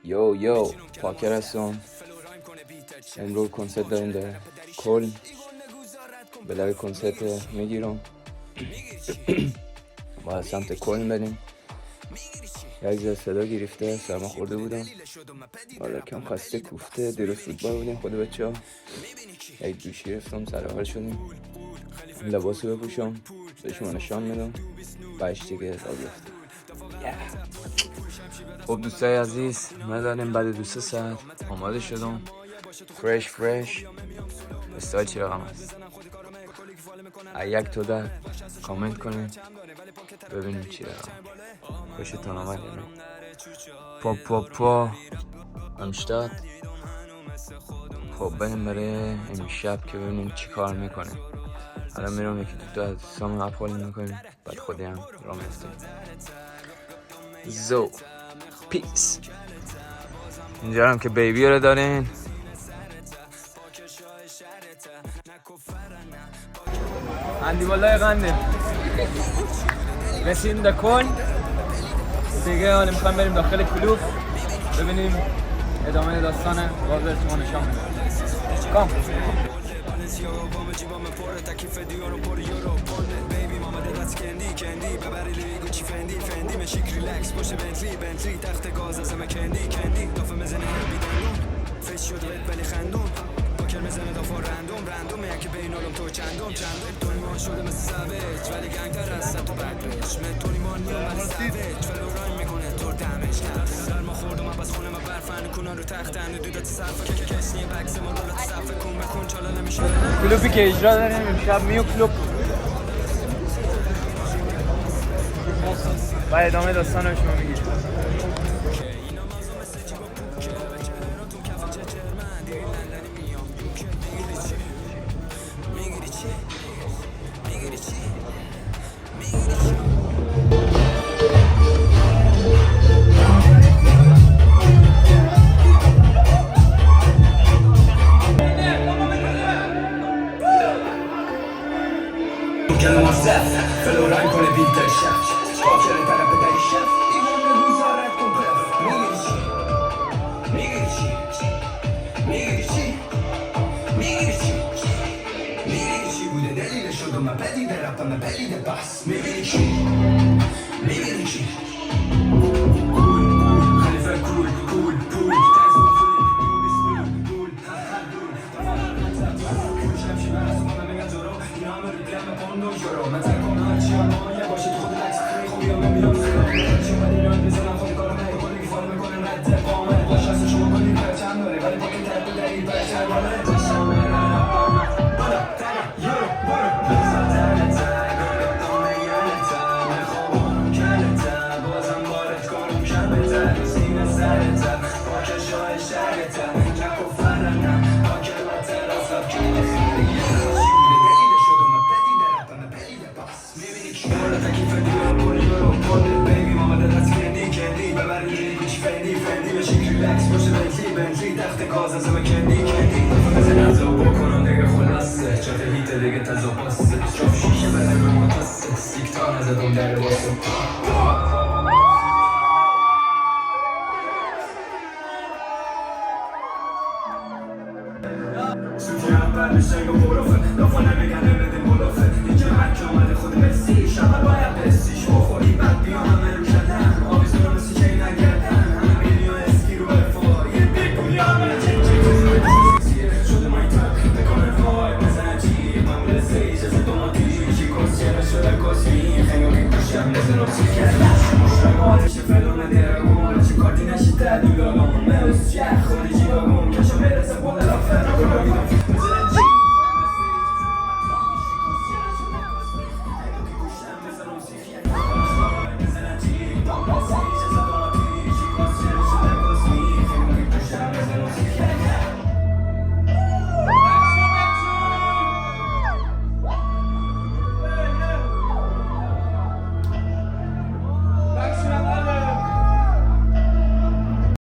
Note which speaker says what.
Speaker 1: یو پاکر هستم. امروز کنسرت داریم در کل. بلای کنسرت میگیرم با سمت کل بریم. یک ذره صدا گرفته، سرما خورده بودم، حالا کم خسته کوفته. دیروز فوتبال بودیم خود بچه ها. یک دوش گرفتم، سر حال شدیم. لباس بپوشم به شما نشان میدم، باش دیگه را بیفتم. خب دوستای عزیز، ما داریم بعد 2 ساعت آماده شدم، فرش استایل چی رقم هست. یک تو در کامنت کنیم ببینیم چی رقم. خوشتون آمد پا امشتاد. خب بریم برای امشب که ببینیم چی کار میکنیم. حالا میرم یکی دو تا سام اپول میکنیم، بعد خودی هم را میفتیم. زو پیس. اینجا هم که بیبی رو دارین. اندی بالای قنده رسیدیم در کل دیگه. حالا میخوایم بریم داخل کلوب ببینیم ادامه داستان باز شما نشان میدم. کام
Speaker 2: میزنه دافا رندوم یکی بین علم تو چندم تونی مان شده مثل سویج ولی گنگتر از تو بکرش تونی مان میام ولی سویج ولی رای میکنه تو دمش کرد در ما خوردم من بس خونه من برفن کنن رو تختن دودت صرفه که کشنی بکس ما دولت صرفه کن بکن چالا نمیشه.
Speaker 1: کلوبی که اجرا داریم امشب میو کلوب و ادامه داستان رو شما میگید.
Speaker 2: فلو رنگ کنه بیت در شب پاکر طرف در شب ایمان نگوزارت کن برف. میگیری چی بوده دلیل شدم من پدیده رفتم من پدیده بس. میگیری چی خلیفه کول پول دیگه تزاپاسه شاف شیشه بده به متاسه سیکتان نزدم در لباسه. سوتی هم برمیشه گم بروفه لافا نمیگنه بدیم بلوفه اینجا من که آمده خود بسی شمال باید بسیش بخوری بعد بیام همه رو کردن آویز رو مثل چه نگردن همه بیلی و اسکی رو برفا یه بگوی همه چه شده مای تک بکنه وای بزن چی معمول سیج از دوماتی چی کسیه شده کسی خیلی کشم نزنم چی کرد مشرق آتش فلونه دیره گماره چه کارتی نشیده دولالامون مرس چه خودی